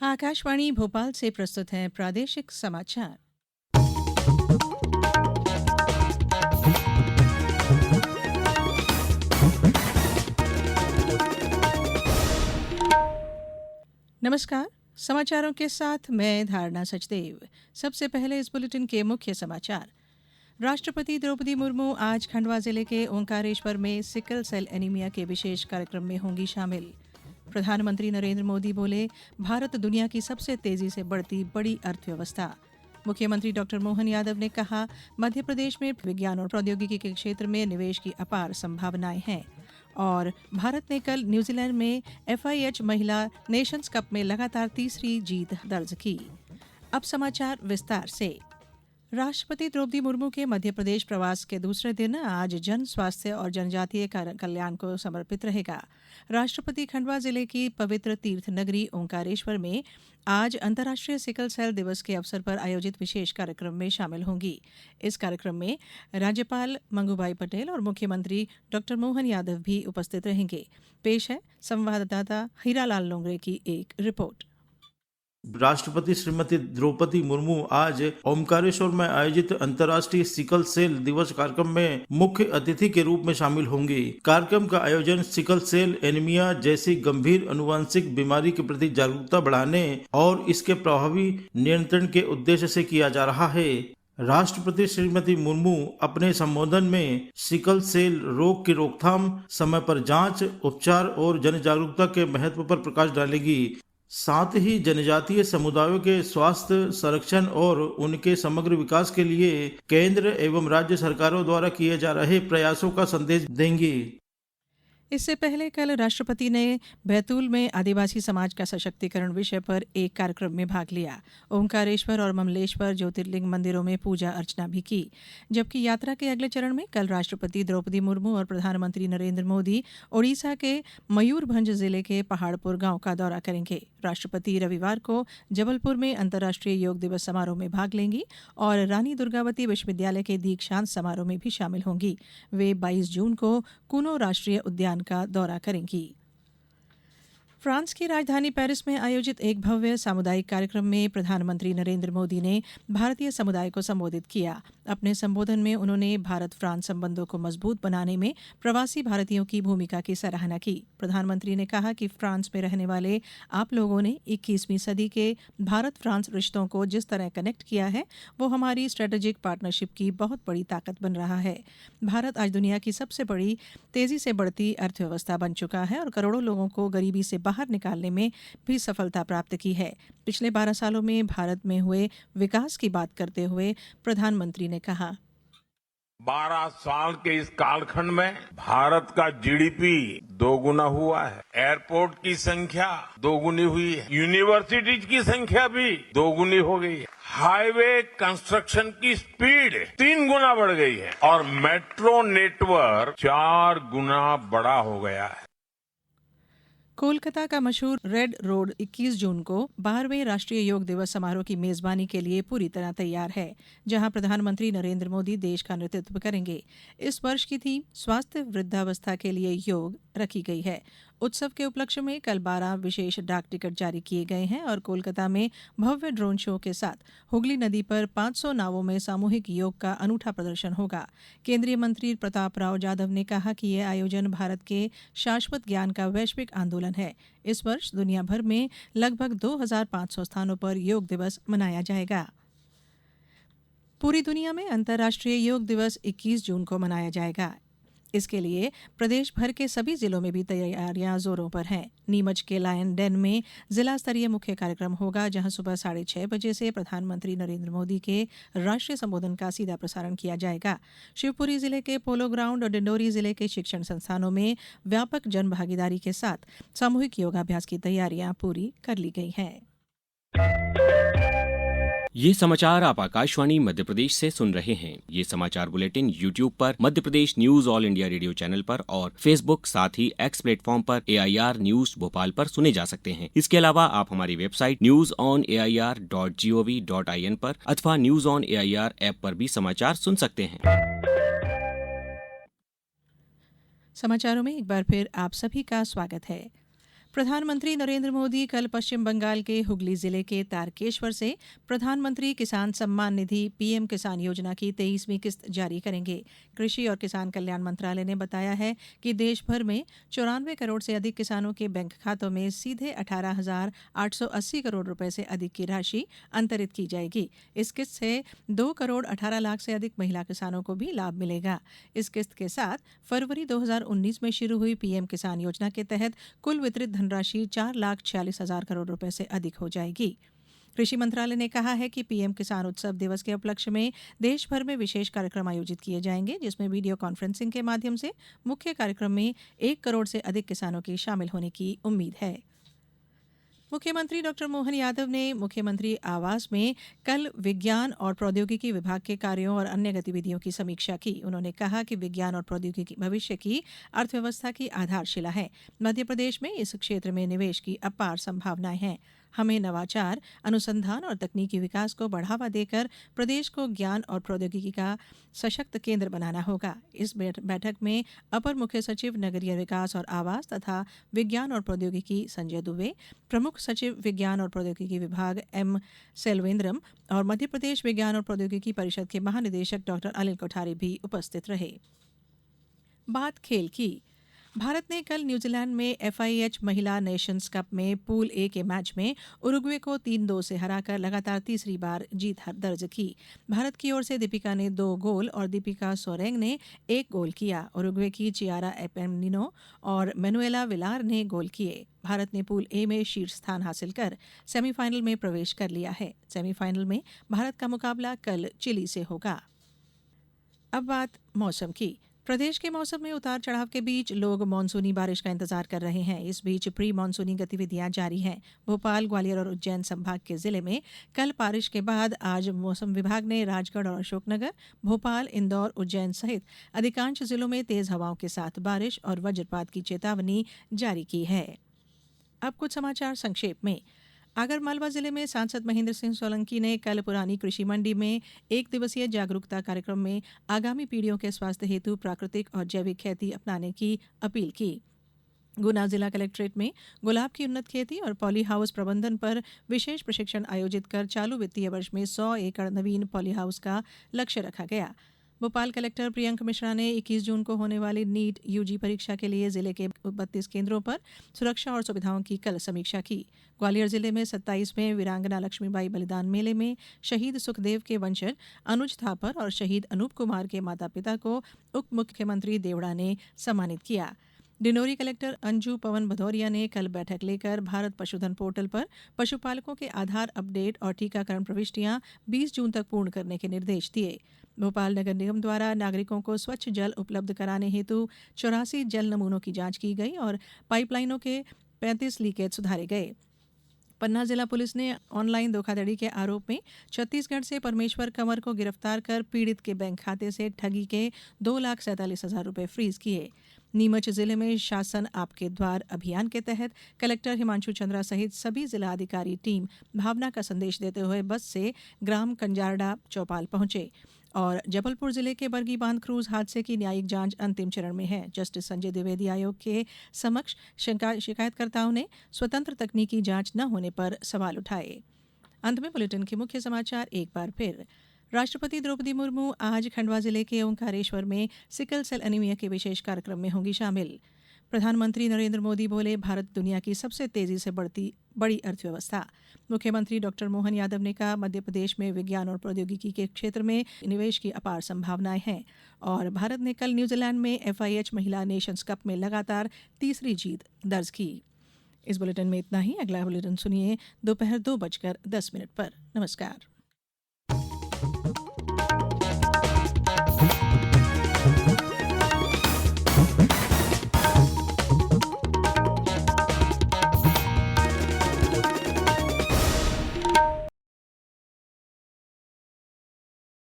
आकाशवाणी भोपाल से प्रस्तुत है प्रादेशिक समाचार। नमस्कार। समाचारों के साथ मैं धारणा सचदेव। सबसे पहले इस बुलेटिन के मुख्य समाचार। राष्ट्रपति द्रौपदी मुर्मू आज खंडवा जिले के ओंकारेश्वर में सिकल सेल एनीमिया के विशेष कार्यक्रम में होंगी शामिल। प्रधानमंत्री नरेंद्र मोदी बोले, भारत दुनिया की सबसे तेजी से बढ़ती बड़ी अर्थव्यवस्था। मुख्यमंत्री डॉक्टर मोहन यादव ने कहा, मध्य प्रदेश में विज्ञान और प्रौद्योगिकी के क्षेत्र में निवेश की अपार संभावनाएं हैं। और भारत ने कल न्यूजीलैंड में FIH महिला नेशंस कप में लगातार तीसरी जीत दर्ज की। अब समाचार विस्तार से। राष्ट्रपति द्रौपदी मुर्मू के मध्य प्रदेश प्रवास के दूसरे दिन आज जन स्वास्थ्य और जनजातीय कल्याण को समर्पित रहेगा। राष्ट्रपति खंडवा जिले की पवित्र तीर्थ नगरी ओंकारेश्वर में आज अंतर्राष्ट्रीय सिकल सेल दिवस के अवसर पर आयोजित विशेष कार्यक्रम में शामिल होंगी। इस कार्यक्रम में राज्यपाल मंगूभाई पटेल और मुख्यमंत्री डॉक्टर मोहन यादव भी उपस्थित रहेंगे। पेश है संवाददाता हीरालाल लोंगरे की एक रिपोर्ट। राष्ट्रपति श्रीमती द्रौपदी मुर्मू आज ओमकारेश्वर में आयोजित अंतर्राष्ट्रीय सिकल सेल दिवस कार्यक्रम में मुख्य अतिथि के रूप में शामिल होंगी। कार्यक्रम का आयोजन सिकल सेल एनीमिया जैसी गंभीर अनुवांशिक बीमारी के प्रति जागरूकता बढ़ाने और इसके प्रभावी नियंत्रण के उद्देश्य से किया जा रहा है। राष्ट्रपति श्रीमती मुर्मू अपने संबोधन में सिकल सेल रोग की रोकथाम, समय पर जांच, उपचार और जन जागरूकता के महत्व पर प्रकाश डालेगी। साथ ही जनजातीय समुदायों के स्वास्थ्य संरक्षण और उनके समग्र विकास के लिए केंद्र एवं राज्य सरकारों द्वारा किए जा रहे प्रयासों का संदेश देंगी। इससे पहले कल राष्ट्रपति ने बैतूल में आदिवासी समाज का सशक्तिकरण विषय पर एक कार्यक्रम में भाग लिया। ओंकारेश्वर और ममलेश्वर ज्योतिर्लिंग मंदिरों में पूजा अर्चना भी की। जबकि यात्रा के अगले चरण में कल राष्ट्रपति द्रौपदी मुर्मू और प्रधानमंत्री नरेंद्र मोदी ओडिशा के मयूरभंज जिले के पहाड़पुर गांव का दौरा करेंगे। राष्ट्रपति रविवार को जबलपुर में अंतर्राष्ट्रीय योग दिवस समारोह में भाग लेंगी और रानी दुर्गावती विश्वविद्यालय के दीक्षांत समारोह में भी शामिल होंगी। वे 22 जून को कुनो राष्ट्रीय उद्यान का दौरा करेंगी। फ्रांस की राजधानी पेरिस में आयोजित एक भव्य सामुदायिक कार्यक्रम में प्रधानमंत्री नरेंद्र मोदी ने भारतीय समुदाय को संबोधित किया। अपने संबोधन में उन्होंने भारत फ्रांस संबंधों को मजबूत बनाने में प्रवासी भारतीयों की भूमिका की सराहना की। प्रधानमंत्री ने कहा कि फ्रांस में रहने वाले आप लोगों ने 21वीं सदी के भारत फ्रांस रिश्तों को जिस तरह कनेक्ट किया है, वो हमारी स्ट्रेटेजिक पार्टनरशिप की बहुत बड़ी ताकत बन रहा है। भारत आज दुनिया की सबसे बड़ी तेजी से बढ़ती अर्थव्यवस्था बन चुका है और करोड़ों लोगों को गरीबी से बाहर निकालने में भी सफलता प्राप्त की है। पिछले 12 सालों में भारत में हुए विकास की बात करते हुए प्रधानमंत्री ने कहा, 12 साल के इस कालखंड में भारत का GDP दोगुना हुआ है, एयरपोर्ट की संख्या दोगुनी हुई है, यूनिवर्सिटीज की संख्या भी दोगुनी हो गई है, हाईवे कंस्ट्रक्शन की स्पीड 3 गुना बढ़ गई है और मेट्रो नेटवर्क 4 गुना बड़ा हो गया है। कोलकाता का मशहूर रेड रोड 21 जून को 12वें राष्ट्रीय योग दिवस समारोह की मेजबानी के लिए पूरी तरह तैयार है, जहां प्रधानमंत्री नरेंद्र मोदी देश का नेतृत्व करेंगे। इस वर्ष की थीम स्वास्थ्य वृद्धावस्था के लिए योग रखी गई है। उत्सव के उपलक्ष्य में कल 12 विशेष डाक टिकट जारी किए गए हैं और कोलकाता में भव्य ड्रोन शो के साथ हुगली नदी पर 500 नावों में सामूहिक योग का अनूठा प्रदर्शन होगा। केंद्रीय मंत्री प्रताप राव जाधव ने कहा कि यह आयोजन भारत के शाश्वत ज्ञान का वैश्विक आंदोलन है। इस वर्ष दुनिया भर में लगभग 2500 स्थानों पर योग दिवस मनाया जाएगा। पूरी दुनिया में अंतर्राष्ट्रीय योग दिवस 21 जून को मनाया जाएगा। इसके लिए प्रदेश भर के सभी जिलों में भी तैयारियां जोरों पर हैं। नीमच के लायन डेन में जिला स्तरीय मुख्य कार्यक्रम होगा, जहां सुबह 6:30 बजे से प्रधानमंत्री नरेंद्र मोदी के राष्ट्रीय संबोधन का सीधा प्रसारण किया जाएगा। शिवपुरी जिले के पोलो ग्राउंड और डिंडोरी जिले के शिक्षण संस्थानों में व्यापक जन भागीदारी के साथ सामूहिक योगाभ्यास की तैयारियां पूरी कर ली गई हैं। ये समाचार आप आकाशवाणी मध्य प्रदेश से सुन रहे हैं। ये समाचार बुलेटिन YouTube पर Madhya Pradesh news All India Radio channel पर और Facebook साथ ही X प्लेटफॉर्म पर AIR न्यूज भोपाल पर सुने जा सकते हैं। इसके अलावा आप हमारी वेबसाइट newsonair.gov.in पर अथवा न्यूज ऑन AIR ऐप पर भी समाचार सुन सकते हैं। समाचारों में एक बार फिर आप सभी का स्वागत है। प्रधानमंत्री नरेंद्र मोदी कल पश्चिम बंगाल के हुगली जिले के तारकेश्वर से प्रधानमंत्री किसान सम्मान निधि पीएम किसान योजना की 23वीं किस्त जारी करेंगे। कृषि और किसान कल्याण मंत्रालय ने बताया है कि देश भर में 94 करोड़ से अधिक किसानों के बैंक खातों में सीधे 18,880 करोड़ रुपए से अधिक की राशि अंतरित की जाएगी। इस किस्त से 2 करोड़ 18 लाख से अधिक महिला किसानों को भी लाभ मिलेगा। इस किस्त के साथ फरवरी 2019 में शुरू हुई पीएम किसान योजना के तहत कुल वितरित धनराशि 4,46,000 करोड़ रुपए से अधिक हो जाएगी। कृषि मंत्रालय ने कहा है कि पीएम किसान उत्सव दिवस के उपलक्ष्य में देश भर में विशेष कार्यक्रम आयोजित किए जाएंगे, जिसमें वीडियो कॉन्फ्रेंसिंग के माध्यम से मुख्य कार्यक्रम में 1 करोड़ से अधिक किसानों के शामिल होने की उम्मीद है। मुख्यमंत्री डॉक्टर मोहन यादव ने मुख्यमंत्री आवास में कल विज्ञान और प्रौद्योगिकी विभाग के कार्यों और अन्य गतिविधियों की समीक्षा की। उन्होंने कहा कि विज्ञान और प्रौद्योगिकी भविष्य की अर्थव्यवस्था की आधारशिला है। मध्य प्रदेश में इस क्षेत्र में निवेश की अपार संभावनाएं हैं। हमें नवाचार, अनुसंधान और तकनीकी विकास को बढ़ावा देकर प्रदेश को ज्ञान और प्रौद्योगिकी का सशक्त केंद्र बनाना होगा। इस बैठक में अपर मुख्य सचिव नगरीय विकास और आवास तथा विज्ञान और प्रौद्योगिकी संजय दुबे, प्रमुख सचिव विज्ञान और प्रौद्योगिकी विभाग एम सेल्वेंद्रम और मध्य प्रदेश विज्ञान और प्रौद्योगिकी परिषद के महानिदेशक डॉक्टर अनिल कोठारी भी उपस्थित रहे। बात खेल की। भारत ने कल न्यूजीलैंड में FIH महिला नेशंस कप में पूल ए के मैच में उरुग्वे को 3-2 से हराकर लगातार तीसरी बार जीत दर्ज की। भारत की ओर से दीपिका ने 2 गोल और दीपिका सोरेंग ने 1 गोल किया। उरुग्वे की चियारा एपेनिनो और मैनुएला विलार ने गोल किए। भारत ने पूल ए में शीर्ष स्थान हासिल कर सेमीफाइनल में प्रवेश कर लिया है। सेमीफाइनल में भारत का मुकाबला कल चिली से होगा। अब बात मौसम की। प्रदेश के मौसम में उतार चढ़ाव के बीच लोग मानसूनी बारिश का इंतजार कर रहे हैं। इस बीच प्री मानसूनी गतिविधियां जारी हैं। भोपाल, ग्वालियर और उज्जैन संभाग के जिले में कल बारिश के बाद आज मौसम विभाग ने राजगढ़ और अशोकनगर, भोपाल, इंदौर, उज्जैन सहित अधिकांश जिलों में तेज हवाओं के साथ बारिश और वज्रपात की चेतावनी जारी की है। अब कुछ समाचार संक्षेप में। आगरमालवा जिले में सांसद महेंद्र सिंह सोलंकी ने कल पुरानी कृषि मंडी में 1 दिवसीय जागरूकता कार्यक्रम में आगामी पीढ़ियों के स्वास्थ्य हेतु प्राकृतिक और जैविक खेती अपनाने की अपील की। गुना जिला कलेक्ट्रेट में गुलाब की उन्नत खेती और पॉली हाउस प्रबंधन पर विशेष प्रशिक्षण आयोजित कर चालू वित्तीय वर्ष में 100 एकड़ नवीन पॉली हाउस का लक्ष्य रखा गया। भोपाल कलेक्टर प्रियंक मिश्रा ने 21 जून को होने वाली नीट यूजी परीक्षा के लिए जिले के 32 केंद्रों पर सुरक्षा और सुविधाओं की कल समीक्षा की। ग्वालियर जिले में 27वें वीरांगना लक्ष्मीबाई बलिदान मेले में शहीद सुखदेव के वंशज अनुज थापर और शहीद अनूप कुमार के माता पिता को उप मुख्यमंत्री देवड़ा ने सम्मानित किया। डिंडोरी कलेक्टर अंजू पवन भदौरिया ने कल बैठक लेकर भारत पशुधन पोर्टल पर पशुपालकों के आधार अपडेट और टीकाकरण प्रविष्टियां 20 जून तक पूर्ण करने के निर्देश दिए। भोपाल नगर निगम द्वारा नागरिकों को स्वच्छ जल उपलब्ध कराने हेतु 84 जल नमूनों की जांच की गई और पाइपलाइनों के 35 लीकेज सुधारे गए। पन्ना जिला पुलिस ने ऑनलाइन धोखाधड़ी के आरोप में छत्तीसगढ़ से परमेश्वर कंवर को गिरफ्तार कर पीड़ित के बैंक खाते से ठगी के 2,47,000 रुपए फ्रीज किए। नीमच जिले में शासन आपके द्वार अभियान के तहत कलेक्टर हिमांशु चंद्रा सहित सभी जिला अधिकारी टीम भावना का संदेश देते हुए बस से ग्राम कंजारडा चौपाल पहुंचे। और जबलपुर जिले के बरगी बांध क्रूज हादसे की न्यायिक जांच अंतिम चरण में है। जस्टिस संजय द्विवेदी आयोग के समक्ष शिकायतकर्ताओं ने स्वतंत्र तकनीकी जांच न होने पर सवाल उठाए। अंत में बुलेटिन के मुख्य समाचार एक बार फिर। राष्ट्रपति द्रौपदी मुर्मू आज खंडवा जिले के ओंकारेश्वर में सिकल सेल एनीमिया के विशेष कार्यक्रम में होंगी शामिल। प्रधानमंत्री नरेंद्र मोदी बोले, भारत दुनिया की सबसे तेजी से बढ़ती बड़ी अर्थव्यवस्था। मुख्यमंत्री डॉक्टर मोहन यादव ने कहा, मध्य प्रदेश में विज्ञान और प्रौद्योगिकी के क्षेत्र में निवेश की अपार संभावनाएं हैं। और भारत ने कल न्यूजीलैंड में FIH महिला नेशंस कप में लगातार तीसरी जीत दर्ज की। इस बुलेटिन में इतना ही। अगला बुलेटिन सुनिए दोपहर 2:10 पर। नमस्कार।